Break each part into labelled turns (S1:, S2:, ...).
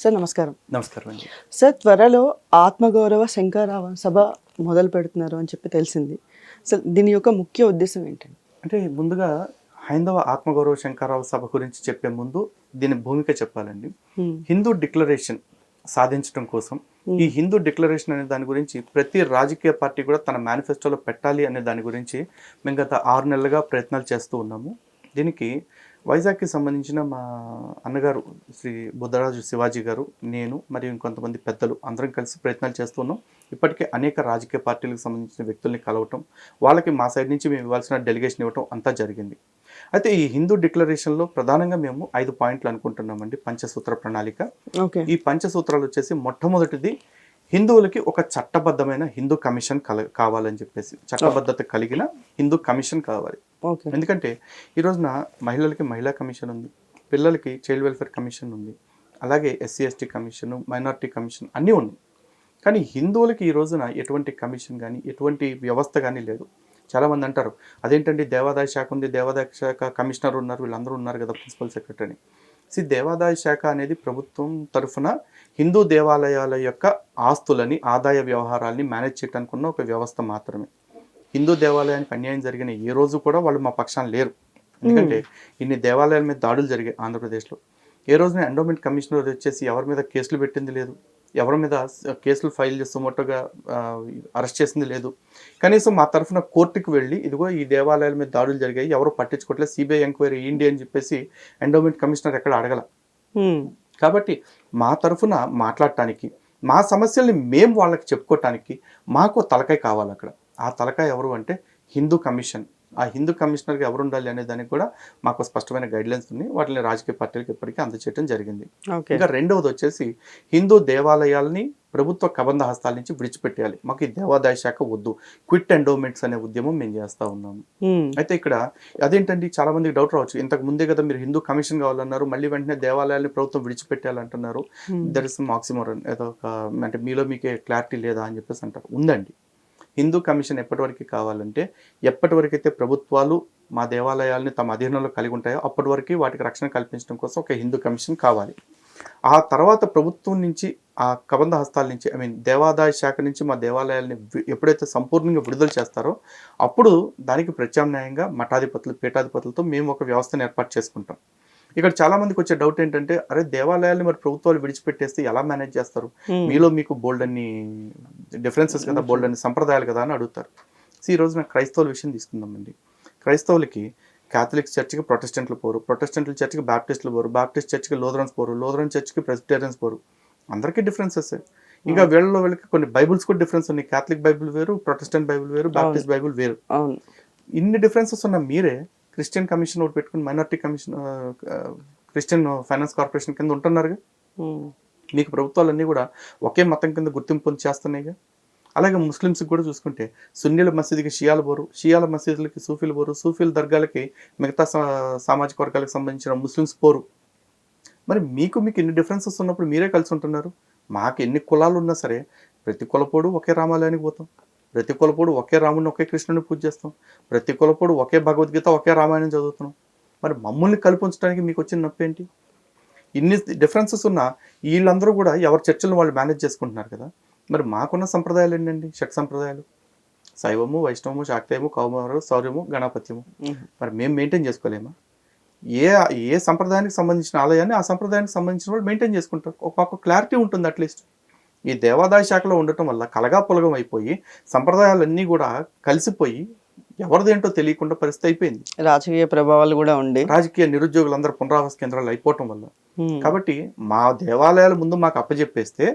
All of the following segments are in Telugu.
S1: సార్ నమస్కారం.
S2: నమస్కారం అండి.
S1: సార్ త్వరలో ఆత్మగౌరవ శంఖారావం సభ మొదలు పెడుతున్నారు అని చెప్పి తెలిసింది. అసలు దీని యొక్క ముఖ్య ఉద్దేశం ఏంటండి?
S2: అంటే ముందుగా హైందవ ఆత్మగౌరవ శంకరరావు సభ గురించి చెప్పే ముందు దీని భూమిక చెప్పాలండి. హిందూ డిక్లరేషన్ సాధించడం కోసం ఈ హిందూ డిక్లరేషన్ అనే దాని గురించి ప్రతి రాజకీయ పార్టీ కూడా తన మేనిఫెస్టోలో పెట్టాలి అనే దాని గురించి మేము గత 6 నెలలుగా ప్రయత్నాలు చేస్తూ ఉన్నాము. దీనికి వైజాగ్కి సంబంధించిన మా అన్నగారు శ్రీ బుద్ధరాజు శివాజీ గారు, నేను మరియు ఇంకొంతమంది పెద్దలు అందరం కలిసి ప్రయత్నాలు చేస్తున్నాం. ఇప్పటికే అనేక రాజకీయ పార్టీలకు సంబంధించిన వ్యక్తుల్ని కలవటం, వాళ్ళకి మా సైడ్ నుంచి మేము ఇవ్వాల్సిన డెలిగేషన్ ఇవ్వటం అంతా జరిగింది. అయితే ఈ హిందూ డిక్లరేషన్లో ప్రధానంగా మేము 5 పాయింట్లు అనుకుంటున్నామండి. పంచసూత్ర ప్రణాళిక. ఈ పంచసూత్రాలు వచ్చేసి మొట్టమొదటిది హిందువులకి ఒక చట్టబద్ధమైన హిందూ కమిషన్ కావాలని చెప్పేసి, చట్టబద్ధత కలిగిన హిందూ కమిషన్ కావాలి. ఎందుకంటే ఈ రోజున మహిళలకి మహిళా కమిషన్ ఉంది, పిల్లలకి చైల్డ్ వెల్ఫేర్ కమిషన్ ఉంది, అలాగే SC ST commission, minority commission అన్నీ ఉన్నాయి. కానీ హిందువులకి ఈ రోజున ఎటువంటి కమిషన్ కానీ ఎటువంటి వ్యవస్థ కానీ లేదు. చాలామంది అంటారు అదేంటండి దేవాదాయ శాఖ ఉంది, దేవాదాయ శాఖ కమిషనర్ ఉన్నారు, వీళ్ళందరూ ఉన్నారు కదా ప్రిన్సిపల్ సెక్రటరీ. దేవాదాయ శాఖ అనేది ప్రభుత్వం తరఫున హిందూ దేవాలయాల యొక్క ఆస్తులని, ఆదాయ వ్యవహారాలని మేనేజ్ చేయడానికి ఉన్న ఒక వ్యవస్థ మాత్రమే. హిందూ దేవాలయానికి అన్యాయం జరిగిన ఏ రోజు కూడా వాళ్ళు మా పక్షాన లేరు. ఎందుకంటే ఇన్ని దేవాలయాల మీద దాడులు జరిగాయి ఆంధ్రప్రదేశ్లో. ఏ రోజున ఎండోమెంట్ కమిషనర్ వచ్చేసి ఎవరి మీద కేసులు పెట్టింది లేదు, ఎవరి మీద కేసులు ఫైల్ చేస్తూ మొట్టగా అరెస్ట్ చేసింది లేదు. కనీసం మా తరఫున కోర్టుకు వెళ్ళి ఇదిగో ఈ దేవాలయాల మీద దాడులు జరిగాయి, ఎవరు పట్టించుకోవట్లేదు, సిబిఐ ఎంక్వైరీ ఏంటి అని చెప్పేసి ఎండోమెంట్ కమిషనర్ ఎక్కడ అడగల. కాబట్టి మా తరఫున మాట్లాడటానికి, మా సమస్యల్ని మేము వాళ్ళకి చెప్పుకోవటానికి మాకు తలకాయ కావాలి అక్కడ. ఆ తలకాయ ఎవరు అంటే హిందూ కమిషన్. ఆ హిందూ కమిషనర్గా ఎవరు ఉండాలి అనే దానికి కూడా మాకు స్పష్టమైన గైడ్లైన్స్ ఉన్నాయి. వాటిని రాజకీయ పార్టీలకు ఇప్పటికీ అందచేయడం జరిగింది. ఇంకా రెండవది వచ్చేసి హిందూ దేవాలయాల్ని ప్రభుత్వ కబంధ హస్తాల నుంచి విడిచిపెట్టేయాలి. మాకు ఈ దేవాదాయ శాఖ వద్దు, క్విట్ ఎండోమెంట్స్ అనే ఉద్యమం మేము చేస్తూ ఉన్నాము. అయితే ఇక్కడ అదేంటండి చాలా మందికి డౌట్ రావచ్చు, ఇంతకు ముందే కదా మీరు హిందూ కమిషన్ కావాలన్నారు, మళ్ళీ వెంటనే దేవాలయాల్ని ప్రభుత్వం విడిచిపెట్టాలంటున్నారు, దర్ ఇస్ మాక్సిమోరన్ ఏదో ఒక అంటే మీలో మీకే క్లారిటీ లేదా అని చెప్పేసి అంటారు. ఉందండి. హిందూ కమిషన్ ఎప్పటివరకు కావాలంటే ఎప్పటివరకైతే ప్రభుత్వాలు మా దేవాలయాల్ని తమ అధీనంలో కలిగి ఉంటాయో అప్పటి వరకు వాటికి రక్షణ కల్పించడం కోసం ఒక హిందూ కమిషన్ కావాలి. ఆ తర్వాత ప్రభుత్వం నుంచి ఆ కబంధ హస్తాల నుంచి దేవాదాయ శాఖ నుంచి మా దేవాలయాల్ని ఎప్పుడైతే సంపూర్ణంగా విడుదల చేస్తారో అప్పుడు దానికి ప్రత్యామ్నాయంగా మఠాధిపతులు, పీఠాధిపతులతో మేము ఒక వ్యవస్థను ఏర్పాటు చేసుకుంటాం. ఇక్కడ చాలా మందికి వచ్చే డౌట్ ఏంటంటే అరే దేవాలయాల్ని మరి ప్రభుత్వాలు విడిచిపెట్టేస్తే ఎలా మేనేజ్ చేస్తారు, మీలో మీకు బోల్డ్ అన్ని డిఫరెన్సెస్ కదా, బోల్డ్ అన్ని సంప్రదాయాలు కదా అని అడుగుతారు. ఈ రోజు నాకు క్రైస్తవుల విషయం తీసుకుందామండి. క్రైస్తవులకి క్యాథలిక్ చర్చ్కి ప్రొటెస్టెంట్లు పోరు, ప్రొటెస్టెంట్ల చర్చ్కి బాప్టిస్టులు పోరు, బాప్టిస్ట్ చర్చ్కి లూథరన్స్ పోరు, లూథరన్ చర్చ్కి ప్రెస్బిటేరియన్స్ పోరు. అందరికీ డిఫరెన్సెస్. ఇంకా వీళ్ళకి కొన్ని బైబుల్స్ కూడా డిఫరెన్స్ ఉన్నాయి. క్యాథలిక్ బైబుల్ వేరు, ప్రొటెస్టెంట్ బైబుల్ వేరు, బాప్టిస్ట్ బైబుల్ వేరు. ఇన్ని డిఫరెన్సెస్ ఉన్న మీరే క్రిస్టియన్ కమిషన్ ఒకటి పెట్టుకుని minority commission, Christian finance corporation కింద ఉంటున్నారుగా. మీకు ప్రభుత్వాలన్నీ కూడా ఒకే మతం కింద గుర్తింపు చేస్తున్నాయిగా. అలాగే ముస్లిమ్స్కి కూడా చూసుకుంటే సున్నీల మసీదుకి షియాలు పోరు, షియాల మసీదులకి సూఫీలు పోరు, సూఫీల దర్గాలకి మిగతా సామాజిక వర్గాలకు సంబంధించిన ముస్లిమ్స్ పోరు. మరి మీకు ఇన్ని డిఫరెన్సెస్ ఉన్నప్పుడు మీరే కలిసి ఉంటున్నారు. మాకు ఎన్ని కులాలు ఉన్నా సరే ప్రతి కులపోడు ఒకే రామాలయానికి పోతాం, ప్రతి కులపోడు ఒకే రాముడిని ఒకే కృష్ణుని పూజ చేస్తాం, ప్రతి కులపోడు ఒకే భగవద్గీత ఒకే రామాయణం చదువుతున్నాం. మరి మమ్మల్ని కల్పించడానికి మీకు వచ్చిన నొప్పేంటి? ఇన్ని డిఫరెన్సెస్ ఉన్నా వీళ్ళందరూ కూడా ఎవరి చర్చలను వాళ్ళు మేనేజ్ చేసుకుంటున్నారు కదా. మరి మాకున్న సంప్రదాయాలు ఏంటండి? షట్ సంప్రదాయాలు, శైవము, వైష్ణవము, శాక్తేయము, కౌమారము, శౌర్యము, గణపత్యము. మరి మేము మెయింటైన్ చేసుకోలేమా? ఏ సంప్రదాయానికి సంబంధించిన ఆలయాన్ని ఆ సంప్రదాయానికి సంబంధించిన వాళ్ళు మెయింటైన్ చేసుకుంటారు. ఒక క్లారిటీ ఉంటుంది. అట్లీస్ట్ ఈ దేవాదాయ శాఖలో ఉండటం వల్ల కలగా పొలగం అయిపోయి సంప్రదాయాలన్నీ కూడా కలిసిపోయి ఎవరిదేంటో తెలియకుండా పరిస్థితి అయిపోయింది.
S1: రాజకీయ ప్రభావాలు కూడా ఉండి
S2: రాజకీయ నిరుద్యోగులందరూ పునరావాస కేంద్రాలు అయిపోవటం వల్ల. కాబట్టి మా దేవాలయాల ముందు మాకు అప్పచెప్పేస్తే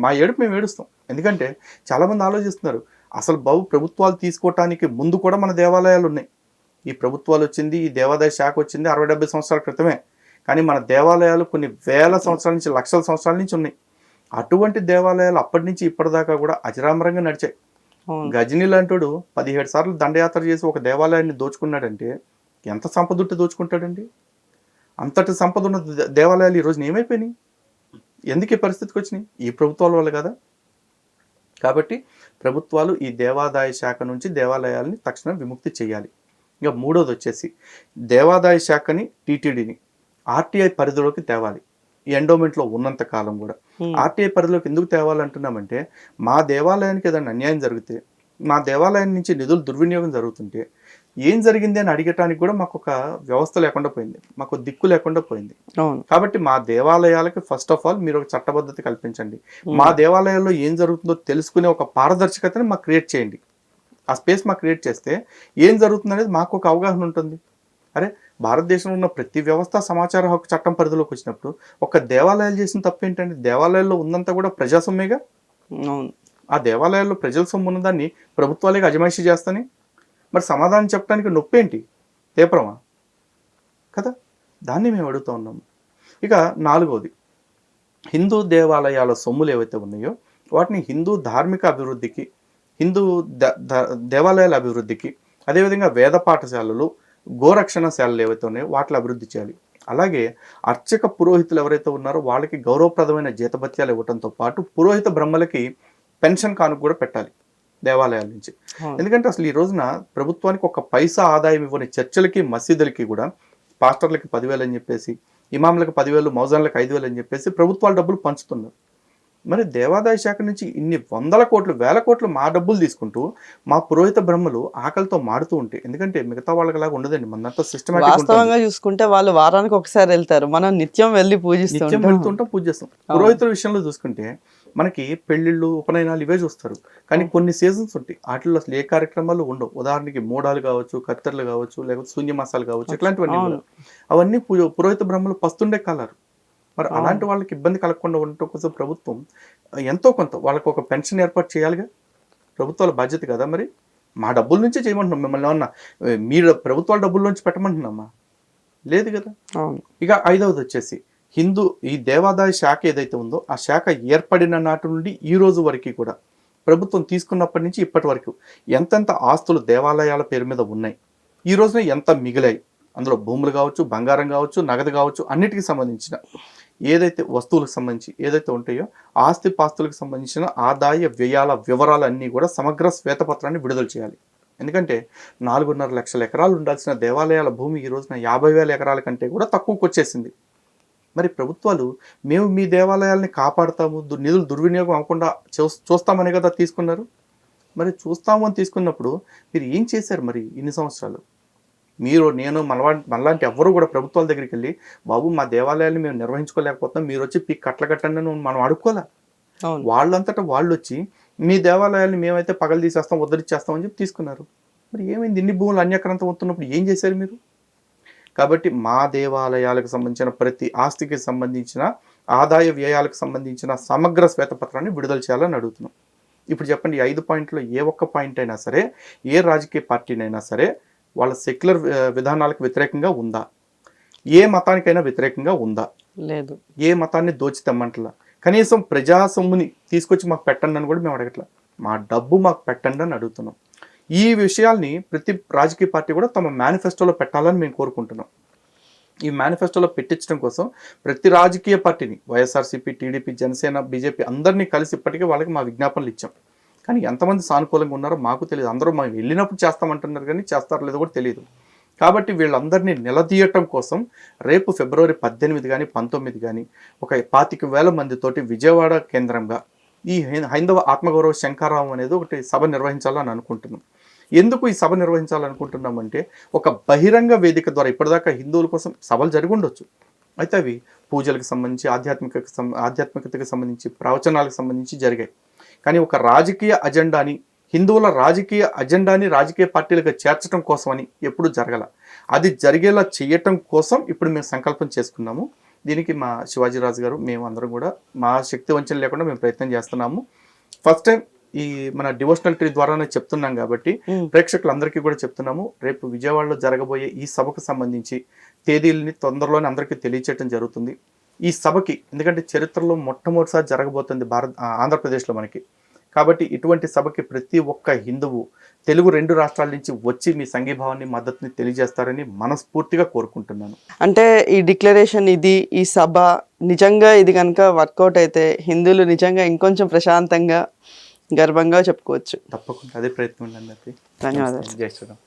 S2: మా ఏడుపు మేము ఏడుస్తాం. ఎందుకంటే చాలామంది ఆలోచిస్తున్నారు అసలు ప్రభుత్వాలు తీసుకోవటానికి ముందు కూడా మన దేవాలయాలు ఉన్నాయి. ఈ ప్రభుత్వాలు వచ్చింది, ఈ దేవాదాయ శాఖ వచ్చింది 60-70 సంవత్సరాల క్రితమే. కానీ మన దేవాలయాలు కొన్ని వేల సంవత్సరాల నుంచి, లక్షల సంవత్సరాల నుంచి ఉన్నాయి. అటువంటి దేవాలయాలు అప్పటి నుంచి ఇప్పటిదాకా కూడా అజరామరంగా నడిచాయి. గజనీ లాంటోడు 17 సార్లు దండయాత్ర చేసి ఒక దేవాలయాన్ని దోచుకున్నాడంటే ఎంత సంపదుట్టి దోచుకుంటాడండి? అంతటి సంపద ఉన్న దేవాలయాలు ఈ రోజున ఏమైపోయినాయి? ఎందుకు ఈ పరిస్థితికి వచ్చినాయి? ఈ ప్రభుత్వాల వల్ల కదా. కాబట్టి ప్రభుత్వాలు ఈ దేవాదాయ శాఖ నుంచి దేవాలయాల్ని తక్షణం విముక్తి చేయాలి. ఇంకా మూడోది వచ్చేసి దేవాదాయ శాఖని, టీటీడీని ఆర్టీఐ పరిధిలోకి తేవాలి. ఈ ఎండోమెంట్లో ఉన్నంత కాలం కూడా ఆర్టీఐ పరిధిలోకి ఎందుకు తేవాలంటున్నామంటే మా దేవాలయానికి ఏదైనా అన్యాయం జరిగితే, మా దేవాలయం నుంచి నిధులు దుర్వినియోగం జరుగుతుంటే ఏం జరిగింది అని అడిగటానికి కూడా మాకు ఒక వ్యవస్థ లేకుండా పోయింది, మాకు దిక్కు లేకుండా పోయింది. కాబట్టి మా దేవాలయాలకి ఫస్ట్ ఆఫ్ ఆల్ మీరు ఒక చట్టబద్ధత కల్పించండి, మా దేవాలయాల్లో ఏం జరుగుతుందో తెలుసుకునే ఒక పారదర్శకతని మాకు క్రియేట్ చేయండి. ఆ స్పేస్ మాకు క్రియేట్ చేస్తే ఏం జరుగుతుంది అనేది మాకు ఒక అవగాహన ఉంటుంది. అరే భారతదేశంలో ఉన్న ప్రతి వ్యవస్థ సమాచార హక్కు చట్టం పరిధిలోకి వచ్చినప్పుడు ఒక దేవాలయాలు చేసిన తప్పు ఏంటంటే దేవాలయాల్లో ఉన్నంతా కూడా ప్రజాసొమ్మేగా. ఆ దేవాలయాల్లో ప్రజల సొమ్ము ఉన్నదాన్ని ప్రభుత్వాలే అజమాయిషీ చేస్తాని మరి సమాధానం చెప్పడానికి నొప్పి ఏంటి, తీవ్రమా కదా? దాన్ని మేము అడుగుతూ ఉన్నాము. ఇక 4వది, హిందూ దేవాలయాల సొమ్ములు ఏవైతే ఉన్నాయో వాటిని హిందూ ధార్మిక అభివృద్ధికి, హిందూ దేవాలయాల అభివృద్ధికి, అదేవిధంగా వేద పాఠశాలలు, గోరక్షణశాలలు ఏవైతే ఉన్నాయో వాటిని అభివృద్ధి చేయాలి. అలాగే అర్చక పురోహితులు ఎవరైతే ఉన్నారో వాళ్ళకి గౌరవప్రదమైన జీతభత్యాలు ఇవ్వడంతో పాటు పురోహిత బ్రహ్మలకి పెన్షన్ కానుక కూడా పెట్టాలి దేవాలయాల నుంచి. ఎందుకంటే అసలు ఈ రోజున ప్రభుత్వానికి ఒక పైసా ఆదాయం ఇవ్వని చర్చలకి, మసీదులకి కూడా పాస్టర్లకి 10,000 అని చెప్పేసి, ఇమాములకు 10,000, మౌజాన్లకు 5,000 అని చెప్పేసి ప్రభుత్వాలు డబ్బులు పంచుతున్నారు. మరి దేవాదాయ శాఖ నుంచి ఇన్ని 100 కోట్లు 1000 కోట్లు మా డబ్బులు తీసుకుంటూ మా పురోహిత బ్రహ్మలు ఆకలితో మాడుతూ ఉంటే, ఎందుకంటే మిగతా వాళ్ళకి ఉండదండి, మనంతా
S1: సిస్టమాటిక్గా చూసుకుంటే వాళ్ళు వారానికి ఒకసారి వెళ్తారు, మనం నిత్యం వెళ్ళి
S2: వెళ్తుంటాం, పూజ చేస్తాం. పురోహితుల విషయంలో చూసుకుంటే మనకి పెళ్లిళ్ళు, ఉపనయనాలు ఇవే చూస్తారు, కానీ కొన్ని సీజన్స్ ఉంటాయి వాటిల్లో అసలు ఏ కార్యక్రమాలు ఉండవు. ఉదాహరణకి మోడాలు కావచ్చు, కత్తెరలు కావచ్చు, లేకపోతే శూన్యమాసాలు కావచ్చు, ఇట్లాంటివన్నీ అవన్నీ పురోహిత బ్రహ్మలు పస్తుండే కాలారు. మరి అలాంటి వాళ్ళకి ఇబ్బంది కలగకుండా ఉండటం కోసం ప్రభుత్వం ఎంతో కొంత వాళ్ళకి ఒక పెన్షన్ ఏర్పాటు చేయాలిగా, ప్రభుత్వాల బాధ్యత కదా. మరి మా డబ్బుల నుంచే చేయమంటున్నాం, మిమ్మల్ని ఏమన్నా మీరు ప్రభుత్వాల డబ్బుల నుంచి పెట్టమంటున్నామా? లేదు కదా. ఇక 5వది వచ్చేసి ఈ దేవాదాయ శాఖ ఏదైతే ఉందో ఆ శాఖ ఏర్పడిన నాటి నుండి ఈ రోజు వరకు కూడా ప్రభుత్వం తీసుకున్నప్పటి నుంచి ఇప్పటి వరకు ఎంతెంత ఆస్తులు దేవాలయాల పేరు మీద ఉన్నాయి, ఈ రోజున ఎంత మిగిలాయి, అందులో భూములు కావచ్చు, బంగారం కావచ్చు, నగదు కావచ్చు, అన్నిటికీ సంబంధించిన ఏదైతే వస్తువులకు సంబంధించి ఏదైతే ఉంటాయో ఆస్తి పాస్తులకు సంబంధించిన ఆదాయ వ్యయాల వివరాలు అన్నీ కూడా సమగ్ర శ్వేతపత్రాన్ని విడుదల చేయాలి. ఎందుకంటే 4.5 లక్షల ఎకరాలు ఉండాల్సిన దేవాలయాల భూమి ఈ రోజున 50,000 ఎకరాల కంటే కూడా తక్కువకు వచ్చేసింది. మరి ప్రభుత్వాలు మేము మీ దేవాలయాల్ని కాపాడుతాము, నిధులు దుర్వినియోగం అవ్వకుండా చూస్తామని కదా తీసుకున్నారు. మరి చూస్తాము అని తీసుకున్నప్పుడు మీరు ఏం చేశారు మరి ఇన్ని సంవత్సరాలు? మీరు, నేను, మనలాంటి ఎవరు కూడా ప్రభుత్వాల దగ్గరికి వెళ్ళి బాబు మా దేవాలయాన్ని మేము నిర్వహించుకోలేకపోతున్నాం, మీరు వచ్చి పీక్ కట్టండి అని మనం అడుక్కోలే. వాళ్ళంతటా వాళ్ళు వచ్చి మీ దేవాలయాన్ని మేమైతే పగలు తీసేస్తాం, ఉద్ధరించేస్తాం అని చెప్పి తీసుకున్నారు. మరి ఏమైంది? ఇన్ని భూములు అన్యక్రాంతం అవుతున్నప్పుడు ఏం చేశారు మీరు? కాబట్టి మా దేవాలయాలకు సంబంధించిన ప్రతి ఆస్తికి సంబంధించిన ఆదాయ వ్యయాలకు సంబంధించిన సమగ్ర శ్వేతపత్రాన్ని విడుదల చేయాలని అడుగుతున్నాం. ఇప్పుడు చెప్పండి, 5 పాయింట్లో ఏ ఒక్క పాయింట్ అయినా సరే ఏ రాజకీయ పార్టీనైనా సరే వాళ్ళ సెక్యులర్ విధానాలకు వ్యతిరేకంగా ఉందా? ఏ మతానికైనా వ్యతిరేకంగా ఉందా? లేదు. ఏ మతాన్ని దోచి తెమ్మంటలా. కనీసం ప్రజా సొమ్ముని తీసుకొచ్చి మాకు పెట్టండి అని కూడా మేము అడగట్లా, మా డబ్బు మాకు పెట్టండి అని అడుగుతున్నాం. ఈ విషయాల్ని ప్రతి రాజకీయ పార్టీ కూడా తమ మేనిఫెస్టోలో పెట్టాలని మేము కోరుకుంటున్నాం. ఈ మేనిఫెస్టోలో పెట్టించడం కోసం ప్రతి రాజకీయ పార్టీని, వైఎస్ఆర్సీపీ, టీడీపీ, జనసేన, బీజేపీ అందరినీ కలిసి ఇప్పటికే వాళ్ళకి మా విజ్ఞాపనలు ఇచ్చాం. కానీ ఎంతమంది సానుకూలంగా ఉన్నారో మాకు తెలియదు. అందరూ మేము వెళ్ళినప్పుడు చేస్తామంటున్నారు కానీ చేస్తారో లేదో కూడా తెలియదు. కాబట్టి వీళ్ళందరినీ నిలదీయటం కోసం రేపు ఫిబ్రవరి 18 కానీ 19 కానీ ఒక 25,000 మందితోటి విజయవాడ కేంద్రంగా ఈ హైందవ ఆత్మగౌరవ శంఖారావం అనేది ఒకటి సభ నిర్వహించాలని అనుకుంటున్నాం. ఎందుకు ఈ సభ నిర్వహించాలనుకుంటున్నామంటే ఒక బహిరంగ వేదిక ద్వారా, ఇప్పటిదాకా హిందువుల కోసం సభలు జరిగి ఉండొచ్చు, అయితే అవి పూజలకు సంబంధించి, ఆధ్యాత్మికతకు సంబంధించి, ప్రవచనాలకు సంబంధించి జరిగాయి. కానీ ఒక రాజకీయ అజెండాని, హిందువుల రాజకీయ అజెండాని రాజకీయ పార్టీలకు చేర్చడం కోసమని ఎప్పుడు జరగల. అది జరిగేలా చేయటం కోసం ఇప్పుడు మేము సంకల్పం చేసుకున్నాము. దీనికి మా శివాజీరాజు గారు, మేము అందరం కూడా మా శక్తి వంచన లేకుండా మేము ప్రయత్నం చేస్తున్నాము. ఫస్ట్ టైం ఈ మన డివోషనల్ ట్రీ ద్వారానే చెప్తున్నాం కాబట్టి ప్రేక్షకులందరికీ కూడా చెప్తున్నాము. రేపు విజయవాడలో జరగబోయే ఈ సభకు సంబంధించి తేదీలని తొందరలోనే అందరికీ తెలియచేయడం జరుగుతుంది. ఈ సభకి ఎందుకంటే చరిత్రలో మొట్టమొదటిసారి జరగబోతుంది ఆంధ్రప్రదేశ్లో మనకి. కాబట్టి ఇటువంటి సభకి ప్రతి ఒక్క హిందువు తెలుగు 2 రాష్ట్రాల నుంచి వచ్చి మీ సంఘీభావాన్ని, మద్దతుని తెలియజేస్తారని మనస్ఫూర్తిగా కోరుకుంటున్నాను.
S1: అంటే ఈ డిక్లరేషన్, ఈ సభ నిజంగా ఇది కనుక వర్కౌట్ అయితే హిందువులు నిజంగా ఇంకొంచెం ప్రశాంతంగా, గర్వంగా చెప్పుకోవచ్చు.
S2: తప్పకుండా అదే ప్రయత్నం ఉండండి.
S1: ధన్యవాదాలు.
S2: జై శ్రీరామ్.